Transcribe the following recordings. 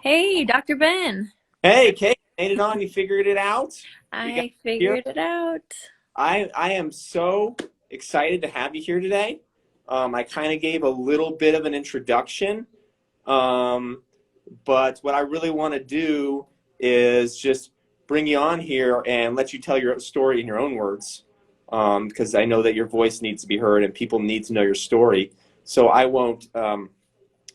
Hey, Dr. Ben. Hey, Kate, made it on. You figured it out. We got I you here. figured it out. I am so excited to have you here today. I kind of gave a little bit of an introduction, um, but what I really want to do is just bring you on here and let you tell your story in your own words, because I know that your voice needs to be heard and people need to know your story. So I won't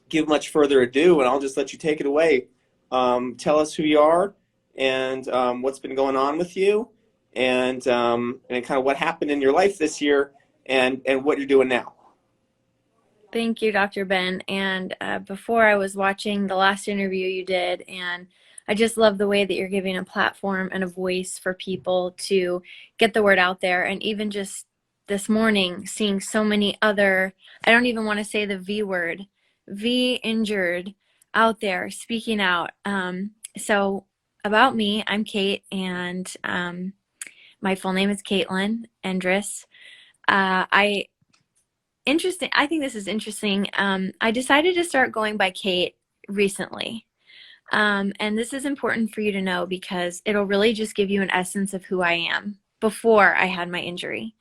give much further ado, and I'll just let you take it away. Tell us who you are and what's been going on with you, and kind of what happened in your life this year, and what you're doing now. Thank you, Dr. Ben. And before I was watching the last interview you did, and I just love the way that you're giving a platform and a voice for people to get the word out there. And even just this morning, seeing so many other, I don't even want to say the V word, V injured out there speaking out. So about me, I'm Kate, and my full name is Caitlin Endress. I Interesting. I think this is interesting. I decided to start going by Kate recently. And this is important for you to know because it'll really just give you an essence of who I am before I had my injury.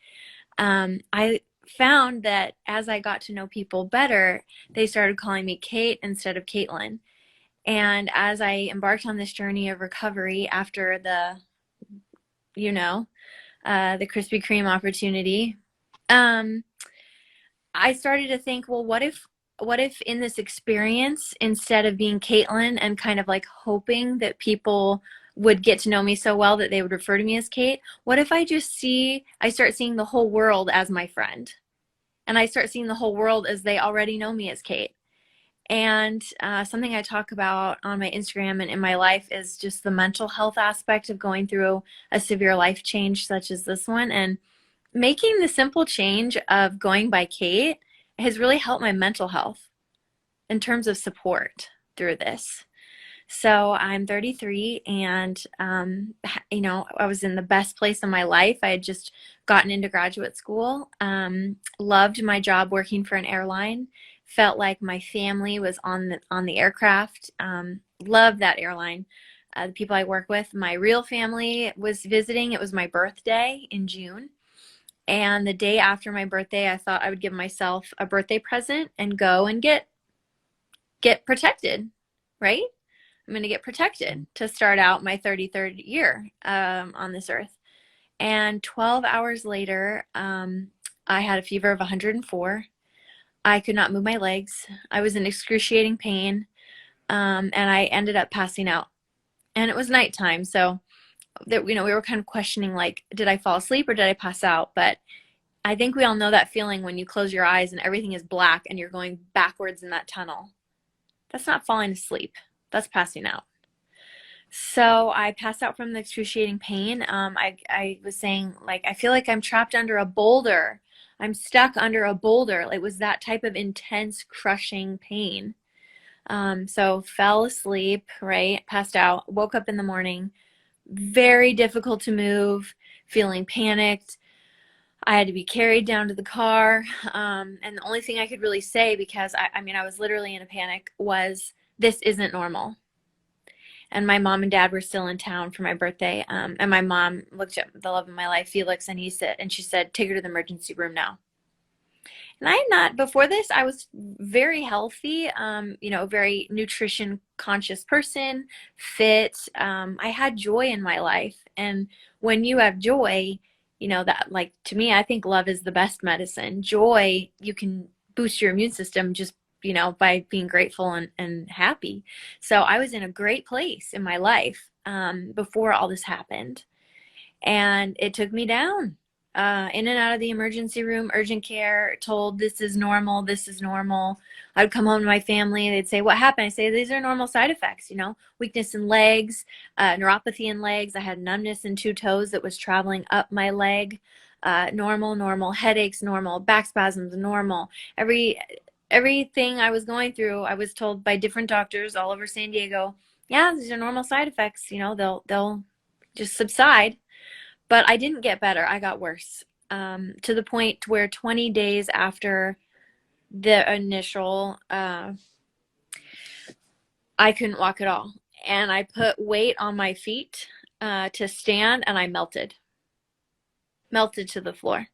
I found that as I got to know people better, they started calling me Kate instead of Caitlin. And as I embarked on this journey of recovery after you know, the Krispy Kreme opportunity, um, I started to think, well, what if in this experience, instead of being Caitlin and kind of like hoping that people would get to know me so well that they would refer to me as Kate, what if I start seeing the whole world as my friend, and I start seeing the whole world as they already know me as Kate. And something I talk about on my Instagram and in my life is just the mental health aspect of going through a severe life change such as this one. And making the simple change of going by Kate has really helped my mental health in terms of support through this. So I'm 33, and I was in the best place in my life. I had just gotten into graduate school, loved my job working for an airline, felt like my family was on the aircraft. Loved that airline. The people I work with, my real family was visiting. It was my birthday in June. And the day after my birthday, I thought I would give myself a birthday present and go and get protected, right? I'm going to get protected to start out my 33rd year on this earth. And 12 hours later, I had a fever of 104. I could not move my legs. I was in excruciating pain, and I ended up passing out. And it was nighttime, so that we were kind of questioning, like, did I fall asleep or did I pass out? But I think we all know that feeling when you close your eyes and everything is black and you're going backwards in that tunnel. That's not falling asleep. That's passing out. So I passed out from the excruciating pain. I was saying, like, I feel like I'm trapped under a boulder. I'm stuck under a boulder. It was that type of intense, crushing pain. So fell asleep, right? Passed out, woke up in the morning, very difficult to move, feeling panicked. I had to be carried down to the car. And the only thing I could really say, because I was literally in a panic, was this isn't normal. And my mom and dad were still in town for my birthday. And my mom looked at the love of my life, Felix, and she said, take her to the emergency room now. And I had not, before this, I was very healthy, very nutrition conscious person, fit. I had joy in my life. And when you have joy, that, like, to me, I think love is the best medicine. Joy, you can boost your immune system just, by being grateful and happy. So I was in a great place in my life before all this happened. And it took me down, in and out of the emergency room, urgent care, told this is normal, this is normal. I'd come home to my family, they'd say, what happened? I say, these are normal side effects, weakness in legs, neuropathy in legs. I had numbness in two toes that was traveling up my leg. Normal, headaches, normal, back spasms, normal. Everything I was going through, I was told by different doctors all over San Diego, yeah, these are normal side effects, they'll just subside. But I didn't get better. I got worse, to the point where 20 days after the initial I couldn't walk at all. And I put weight on my feet to stand, and I melted to the floor.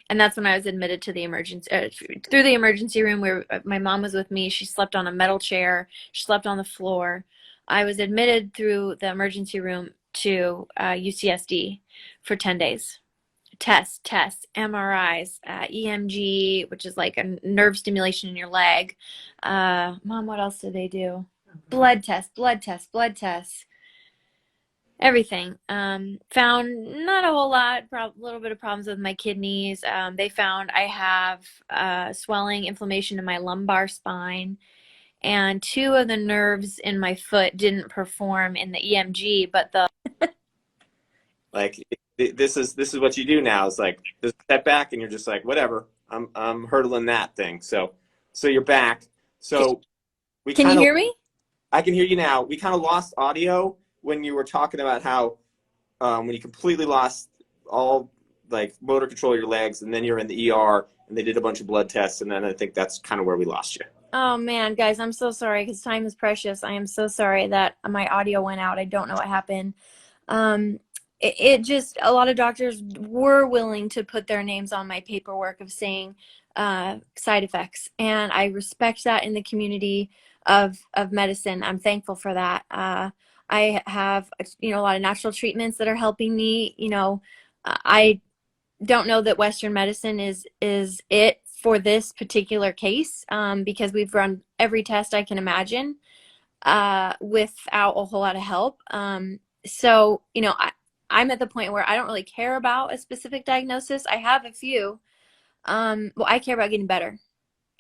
And that's when I was admitted to the emergency through the emergency room where my mom was with me. She slept on a metal chair. She slept on the floor. I was admitted through the emergency room to UCSD for 10 days. Tests, MRIs, EMG, which is like a nerve stimulation in your leg. Mom, what else did they do? Blood tests, everything. Found not a whole lot, a little bit of problems with my kidneys. They found I have swelling, inflammation in my lumbar spine, and two of the nerves in my foot didn't perform in the EMG, but the Like this is what you do now. It's like this step back, and you're just like, whatever. I'm hurdling that thing. So you're back. So we can you kind of hear me? I can hear you now. We kind of lost audio when you were talking about how when you completely lost all like motor control of your legs, and then you're in the ER, and they did a bunch of blood tests, and then I think that's kind of where we lost you. Oh man, guys, I'm so sorry because time is precious. I am so sorry that my audio went out. I don't know what happened. Um, it just, a lot of doctors were willing to put their names on my paperwork of saying side effects, and I respect that in the community of medicine. I'm thankful for that. I have, a lot of natural treatments that are helping me. I don't know that Western medicine is it for this particular case, because we've run every test I can imagine without a whole lot of help. So, I'm at the point where I don't really care about a specific diagnosis. I have a few. Well, I care about getting better.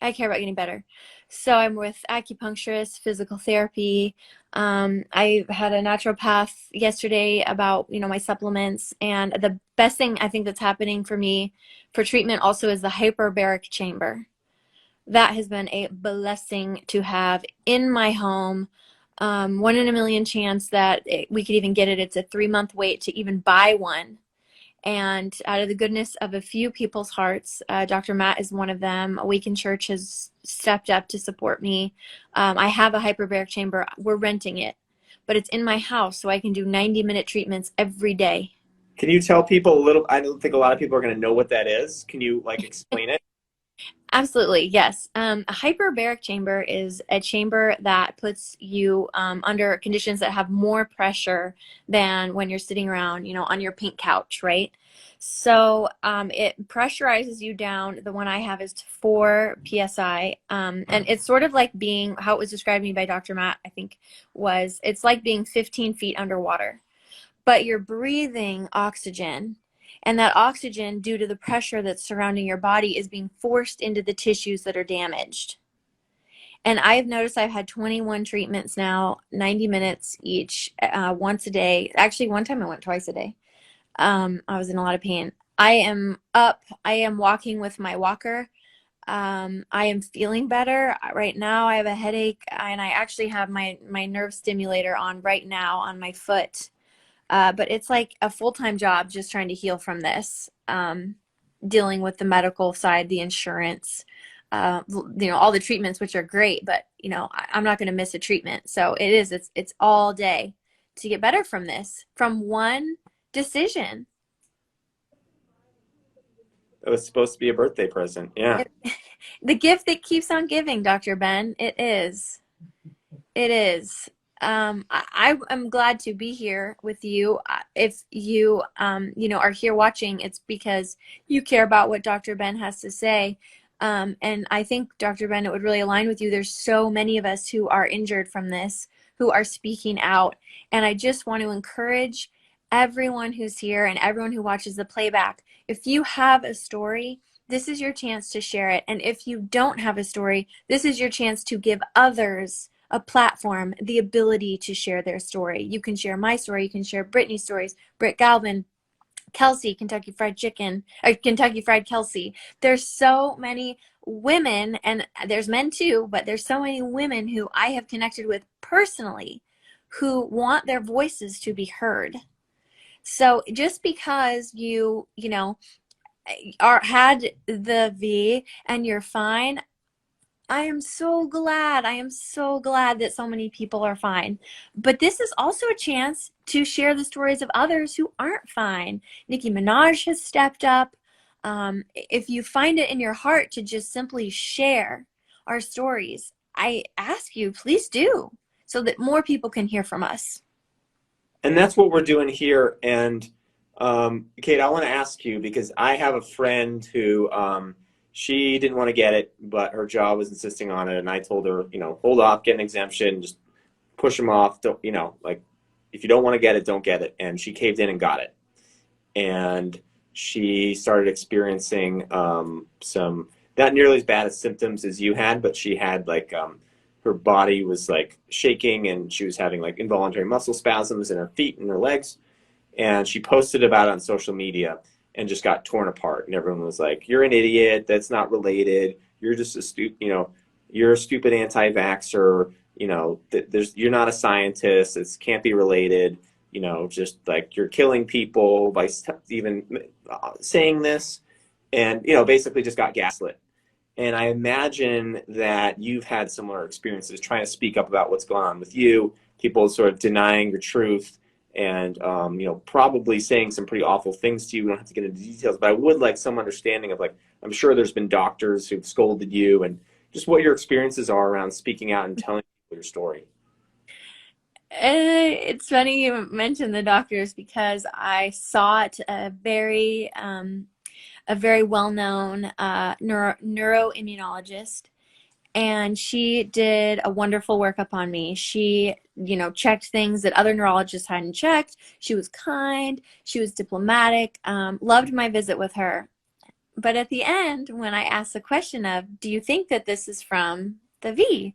I care about getting better. So I'm with acupuncturist, physical therapy. I had a naturopath yesterday about, my supplements. And the best thing I think that's happening for me for treatment also is the hyperbaric chamber. That has been a blessing to have in my home. 1 in a million chance that we could even get it. It's a 3-month wait to even buy one. And out of the goodness of a few people's hearts, Dr. Matt is one of them. Awaken Church has stepped up to support me. I have a hyperbaric chamber. We're renting it, but it's in my house, so I can do 90-minute treatments every day. Can you tell people a little? I don't think a lot of people are going to know what that is. Can you like explain it? Absolutely, yes. A hyperbaric chamber is a chamber that puts you under conditions that have more pressure than when you're sitting around, on your pink couch, right? So it pressurizes you down. The one I have is 4 psi, and it's sort of like being how it was described to me by Dr. Matt. I think it's like being 15 feet underwater, but you're breathing oxygen. And that oxygen, due to the pressure that's surrounding your body, is being forced into the tissues that are damaged. And I've noticed I've had 21 treatments now, 90 minutes each, once a day. Actually, one time I went twice a day. I was in a lot of pain. I am up. I am walking with my walker. I am feeling better. Right now, I have a headache, and I actually have my nerve stimulator on right now on my foot. But it's like a full-time job just trying to heal from this, dealing with the medical side, the insurance, all the treatments, which are great, but I'm not going to miss a treatment. So it's all day to get better from this, from one decision. It was supposed to be a birthday present. Yeah. It, the gift that keeps on giving, Dr. Ben, it is. It is. I am glad to be here with you. If you, are here watching, it's because you care about what Dr. Ben has to say. And I think, Dr. Ben, it would really align with you. There's so many of us who are injured from this, who are speaking out. And I just want to encourage everyone who's here and everyone who watches the playback. If you have a story, this is your chance to share it. And if you don't have a story, this is your chance to give others a platform, the ability to share their story. You can share my story. You can share Brittany's stories, Britt Galvin, Kelsey, Kentucky Fried Chicken, or Kentucky Fried Kelsey. There's so many women, and there's men too, but there's so many women who I have connected with personally who want their voices to be heard. So just because you had the V and you're fine, I am so glad. I am so glad that so many people are fine. But this is also a chance to share the stories of others who aren't fine. Nicki Minaj has stepped up. If you find it in your heart to just simply share our stories, I ask you, please do, so that more people can hear from us. And that's what we're doing here. And Kate, I want to ask you because I have a friend who she didn't want to get it, but her job was insisting on it, and I told her, hold off, get an exemption, just push them off. Don't, like if you don't want to get it, don't get it. And she caved in and got it, and she started experiencing some not nearly as bad as symptoms as you had, but she had like her body was like shaking, and she was having like involuntary muscle spasms in her feet and her legs, and she posted about it on social media and just got torn apart, and everyone was like, you're an idiot, that's not related, you're just a you're a stupid anti-vaxxer, you're not a scientist, it can't be related, just like you're killing people by even saying this, and basically just got gaslit. And I imagine that you've had similar experiences trying to speak up about what's going on with you, people sort of denying your truth, and probably saying some pretty awful things to you. We don't have to get into details, but I would like some understanding of, like, I'm sure there's been doctors who've scolded you, and just what your experiences are around speaking out and telling people your story. It's funny you mentioned the doctors because I sought a very well-known neuroimmunologist, and she did a wonderful workup on me. She, checked things that other neurologists hadn't checked. She was kind, she was diplomatic, loved my visit with her. But at the end, when I asked the question of, do you think that this is from the V?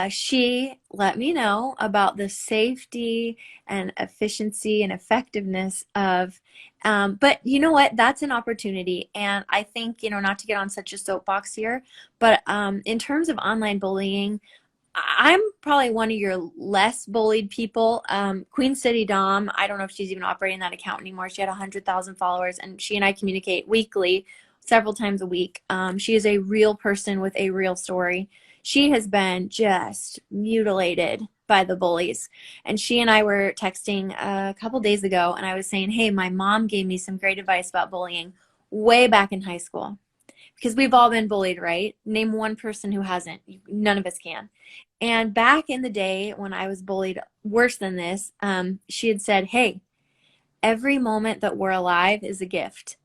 She let me know about the safety and efficiency and effectiveness of, but you know what? That's an opportunity. And I think, not to get on such a soapbox here, but in terms of online bullying, I'm probably one of your less bullied people. Queen City Dom, I don't know if she's even operating that account anymore. She had 100,000 followers, and she and I communicate weekly, several times a week. She is a real person with a real story. She has been just mutilated by the bullies. And she and I were texting a couple days ago, and I was saying, hey, my mom gave me some great advice about bullying way back in high school. Because we've all been bullied, right? Name one person who hasn't. None of us can. And back in the day when I was bullied worse than this, she had said, hey, every moment that we're alive is a gift.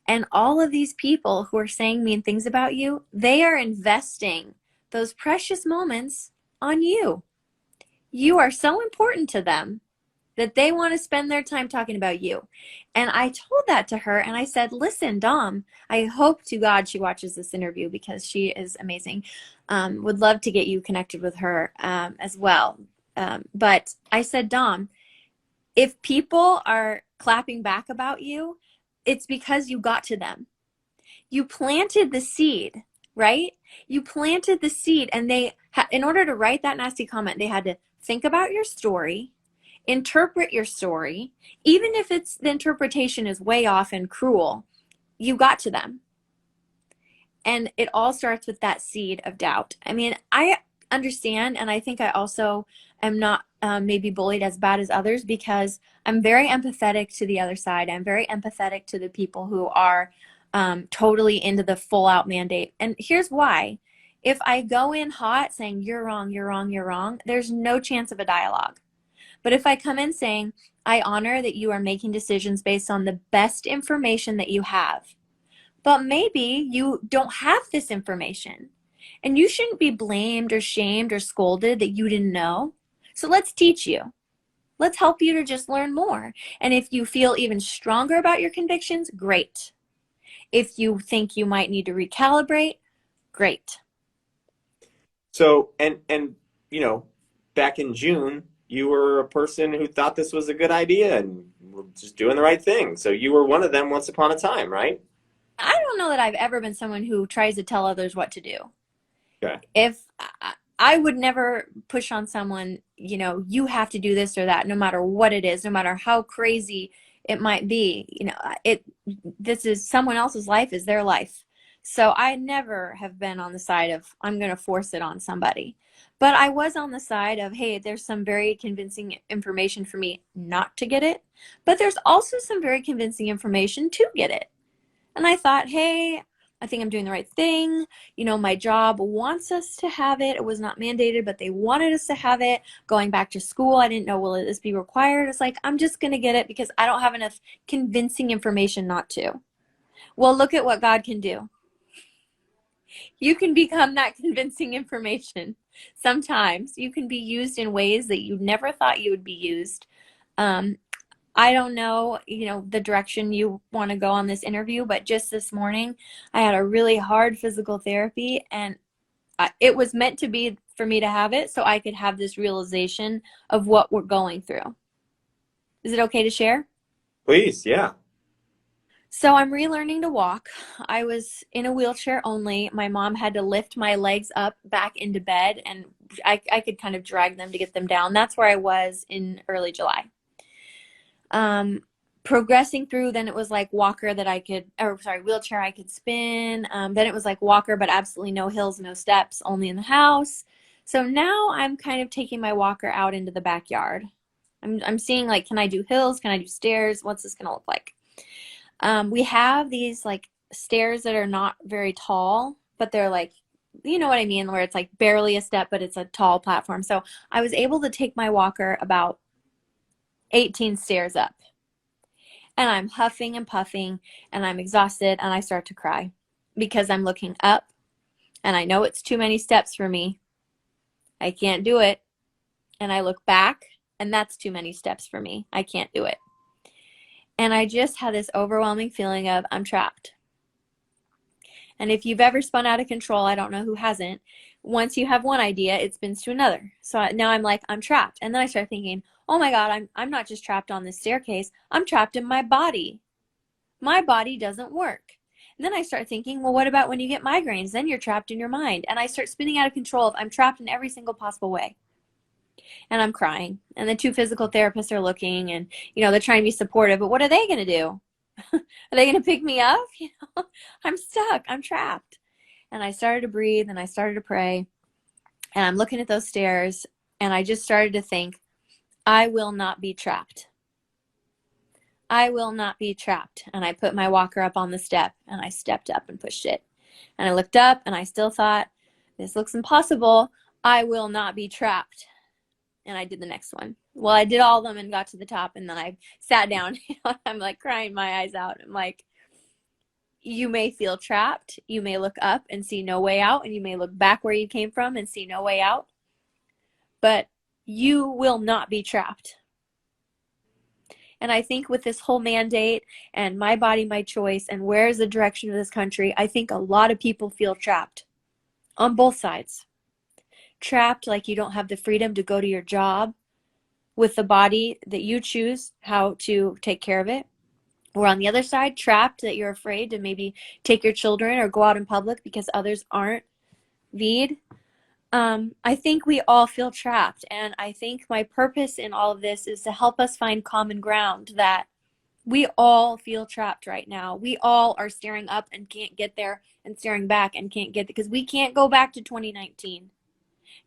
And all of these people who are saying mean things about you, they are investing those precious moments on you. You are so important to them that they want to spend their time talking about you. And I told that to her, and I said, listen, Dom, I hope to God she watches this interview because she is amazing. Would love to get you connected with her as well. But I said, Dom, if people are clapping back about you, it's because you got to them. You planted the seed, right? You planted the seed, and in order to write that nasty comment, they had to think about your story, interpret your story, even if the interpretation is way off and cruel, you got to them. And it all starts with that seed of doubt. I mean, I understand, and I think I also am not maybe bullied as bad as others because I'm very empathetic to the other side. I'm very empathetic to the people who are totally into the full out mandate. And here's why. If I go in hot saying, you're wrong, you're wrong, you're wrong, there's no chance of a dialogue. But if I come in saying, I honor that you are making decisions based on the best information that you have, but maybe you don't have this information, and you shouldn't be blamed or shamed or scolded that you didn't know. So let's teach you. Let's help you to just learn more. And if you feel even stronger about your convictions, great. If you think you might need to recalibrate, great. So, and back in June, you were a person who thought this was a good idea and were just doing the right thing. So you were one of them once upon a time, right? I don't know that I've ever been someone who tries to tell others what to do. Okay. If I would never push on someone, you have to do this or that, no matter what it is, no matter how crazy it might be. This is someone else's life, is their life. So I never have been on the side of I'm going to force it on somebody. But I was on the side of, hey, there's some very convincing information for me not to get it, but there's also some very convincing information to get it. And I thought, hey, I think I'm doing the right thing. You know, my job wants us to have it. It was not mandated, but they wanted us to have it. Going back to school, I didn't know, will this be required? It's like, I'm just going to get it because I don't have enough convincing information not to. Well, look at what God can do. You can become that convincing information. Sometimes you can be used in ways that you never thought you would be used. Um, I don't know, the direction you want to go on this interview, but just this morning, I had a really hard physical therapy, and it was meant to be for me to have it so I could have this realization of what we're going through. Is it okay to share? Please, yeah. So I'm relearning to walk. I was in a wheelchair only. My mom had to lift my legs up back into bed, and I could kind of drag them to get them down. That's where I was in early July. Progressing through, then it was like walker that wheelchair I could spin. Then it was like walker, but absolutely no hills, no steps, only in the house. So now I'm kind of taking my walker out into the backyard. I'm seeing, like, can I do hills? Can I do stairs? What's this gonna look like? We have these like stairs that are not very tall, but they're like, you know what I mean, where it's like barely a step, but it's a tall platform. So I was able to take my walker about 18 stairs up. And I'm huffing and puffing, and I'm exhausted, and I start to cry because I'm looking up, and I know it's too many steps for me. I can't do it. And I look back, and that's too many steps for me. I can't do it. And I just had this overwhelming feeling of I'm trapped. And if you've ever spun out of control, I don't know who hasn't. Once you have one idea, it spins to another. So now I'm like, I'm trapped. And then I start thinking, oh my God, I'm not just trapped on this staircase. I'm trapped in my body. My body doesn't work. And then I start thinking, well, what about when you get migraines? Then you're trapped in your mind. And I start spinning out of control. I'm trapped in every single possible way. And I'm crying. And the two physical therapists are looking, and, they're trying to be supportive, but what are they going to do? Are they going to pick me up? I'm stuck. I'm trapped. And I started to breathe, and I started to pray, and I'm looking at those stairs, and I just started to think, I will not be trapped. I will not be trapped. And I put my walker up on the step, and I stepped up and pushed it. And I looked up, and I still thought, this looks impossible. I will not be trapped. And I did the next one. Well, I did all of them and got to the top, and then I sat down. I'm like crying my eyes out. I'm like, you may feel trapped. You may look up and see no way out, and you may look back where you came from and see no way out. But you will not be trapped. And I think with this whole mandate and my body, my choice, and where's the direction of this country, I think a lot of people feel trapped on both sides. Trapped like you don't have the freedom to go to your job with the body that you choose how to take care of it. Or on the other side, trapped that you're afraid to maybe take your children or go out in public because others aren't VE'd. I think we all feel trapped, and I think my purpose in all of this is to help us find common ground, that we all feel trapped right now. We all are staring up and can't get there, and staring back and can't get there, because we can't go back to 2019,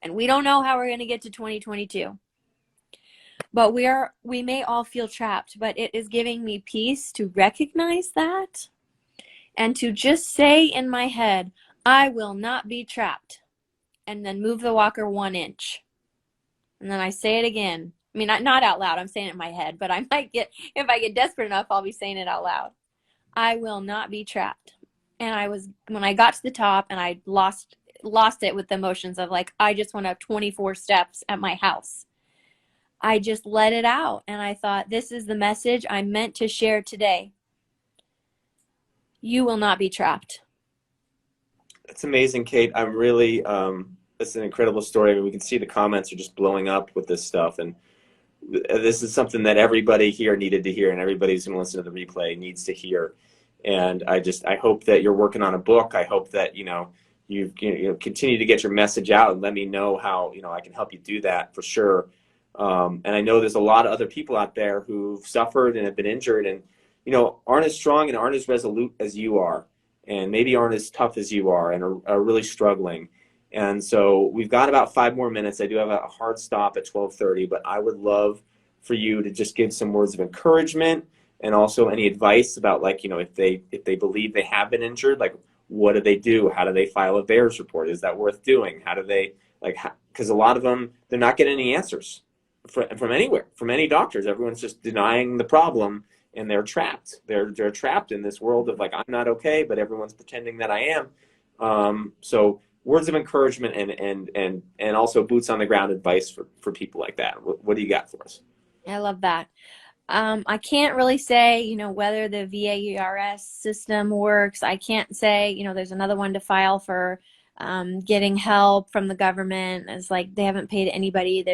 and we don't know how we're going to get to 2022. But we may all feel trapped, but it is giving me peace to recognize that and to just say in my head, I will not be trapped. And then move the walker 1 inch. And then I say it again. I mean, not out loud. I'm saying it in my head, but if I get desperate enough, I'll be saying it out loud. I will not be trapped. And when I got to the top, and I lost it with the emotions of like, I just went up 24 steps at my house. I just let it out. And I thought, this is the message I'm meant to share today. You will not be trapped. That's amazing, Kate. I'm really, it's an incredible story. I mean, we can see the comments are just blowing up with this stuff. And this is something that everybody here needed to hear, and everybody who's going to listen to the replay needs to hear. And I hope that you're working on a book. I hope that, you continue to get your message out, and let me know how, I can help you do that for sure. And I know there's a lot of other people out there who've suffered and have been injured and, aren't as strong and aren't as resolute as you are. and maybe aren't as tough as you are and are really struggling. And so we've got about 5 more minutes. I do have a hard stop at 12:30, but I would love for you to just give some words of encouragement and also any advice about, like, if they believe they have been injured, like, what do they do? How do they file a VAERS report? Is that worth doing? How do they, like, because a lot of them, they're not getting any answers from anywhere, from any doctors. Everyone's just denying the problem, and they're trapped. They're trapped in this world of, like, I'm not okay, but everyone's pretending that I am. So words of encouragement and also boots on the ground advice for people like that. What do you got for us? I love that. I can't really say, whether the VAERS system works. I can't say, there's another one to file for getting help from the government. It's like they haven't paid anybody.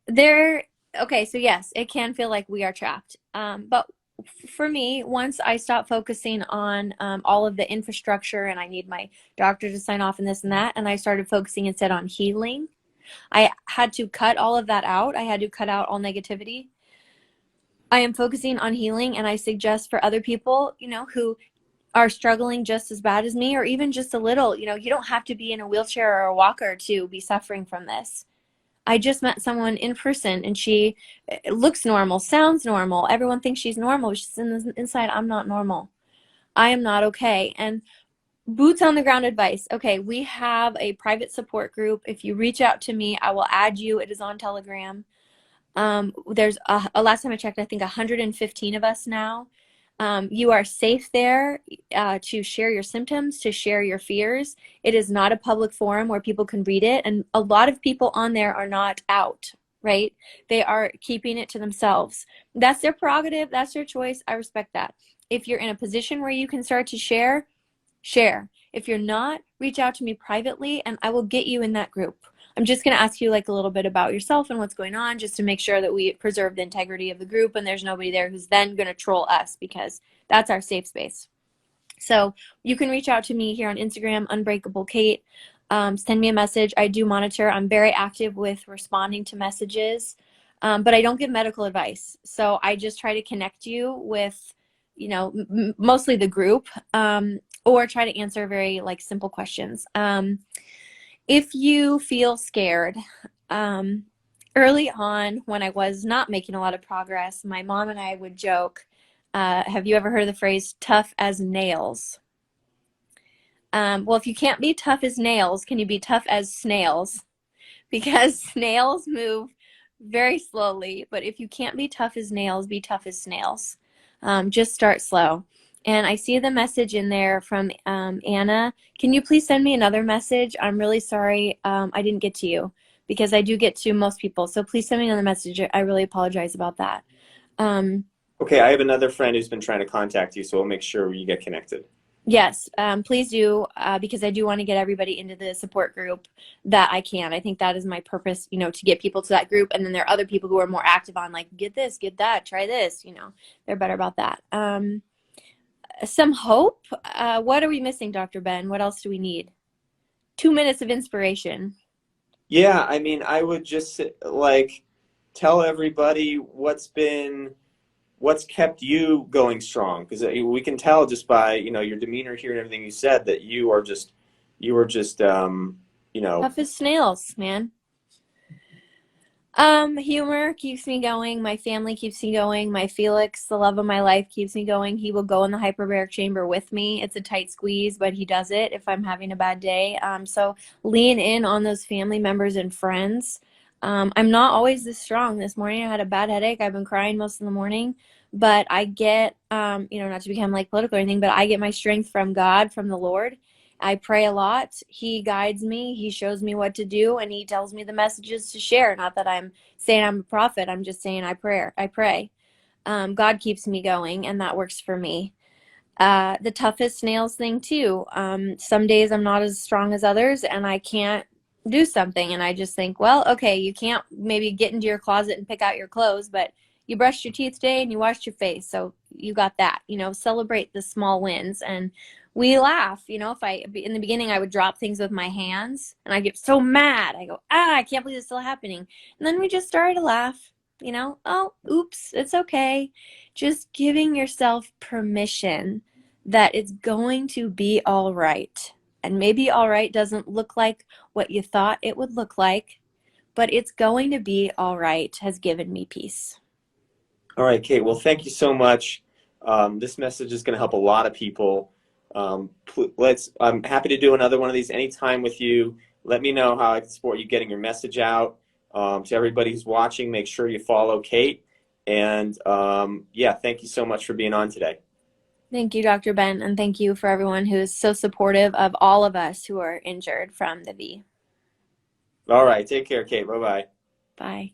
There. Okay, so yes, it can feel like we are trapped. But for me, once I stop focusing on all of the infrastructure and I need my doctor to sign off and this and that, and I started focusing instead on healing, I had to cut all of that out. I had to cut out all negativity. I am focusing on healing, and I suggest for other people, who are struggling just as bad as me, or even just a little, you don't have to be in a wheelchair or a walker to be suffering from this. I just met someone in person, and she looks normal, sounds normal. Everyone thinks she's normal. She's inside, I'm not normal. I am not okay. And boots on the ground advice. Okay, we have a private support group. If you reach out to me, I will add you. It is on Telegram. There's last time I checked, I think 115 of us now. You are safe there to share your symptoms, to share your fears. It is not a public forum where people can read it. And a lot of people on there are not out, right? They are keeping it to themselves. That's their prerogative. That's their choice. I respect that. If you're in a position where you can start to share, share. If you're not, reach out to me privately and I will get you in that group. I'm just going to ask you like a little bit about yourself and what's going on, just to make sure that we preserve the integrity of the group and there's nobody there who's then going to troll us, because that's our safe space. So you can reach out to me here on Instagram, Unbreakable Kait. Send me a message. I do monitor. I'm very active with responding to messages, but I don't give medical advice. So I just try to connect you with, mostly the group, or try to answer very like simple questions. If you feel scared, early on when I was not making a lot of progress, my mom and I would joke, have you ever heard of the phrase tough as nails? Well, if you can't be tough as nails, can you be tough as snails? Because snails move very slowly, but if you can't be tough as nails, be tough as snails. Just start slow. And I see the message in there from Anna. Can you please send me another message? I'm really sorry I didn't get to you, because I do get to most people. So please send me another message. I really apologize about that. Okay, I have another friend who's been trying to contact you, so we'll make sure you get connected. Yes, please do, because I do want to get everybody into the support group that I can. I think that is my purpose, to get people to that group. And then there are other people who are more active on like, get this, get that, try this, they're better about that. Some hope. What are we missing, Dr. Ben? What else do we need? 2 minutes of inspiration. Yeah, I mean, I would just like tell everybody what's kept you going strong, because we can tell just by your demeanor here and everything you said that you were just Tough as snails, man. Humor keeps me going. My family keeps me going. My Felix, the love of my life, keeps me going. He will go in the hyperbaric chamber with me. It's a tight squeeze, but he does it if I'm having a bad day. So lean in on those family members and friends. I'm not always this strong. This morning I had a bad headache. I've been crying most of the morning, but I get, not to become like political or anything, but I get my strength from God, from the Lord. I pray a lot. He guides me. He shows me what to do, and he tells me the messages to share. Not that I'm saying I'm a prophet. I'm just saying I pray. God keeps me going, and that works for me. The toughest snails thing too. Some days I'm not as strong as others, and I can't do something, and I just think, well, okay, you can't maybe get into your closet and pick out your clothes, but you brushed your teeth today and you washed your face, so you got that. Celebrate the small wins. And we laugh. If in the beginning I would drop things with my hands and I get so mad, I go, I can't believe it's still happening. And then we just started to laugh, oh, oops, it's okay. Just giving yourself permission that it's going to be all right. And maybe all right doesn't look like what you thought it would look like, but it's going to be all right has given me peace. All right, Kate. Well, thank you so much. This message is going to help a lot of people. I'm happy to do another one of these anytime with you. Let me know how I can support you getting your message out. To everybody who's watching, make sure you follow Kate. And yeah, thank you so much for being on today. Thank you, Dr. Ben, and thank you for everyone who's so supportive of all of us who are injured from the V. All right, take care, Kate. Bye bye. Bye.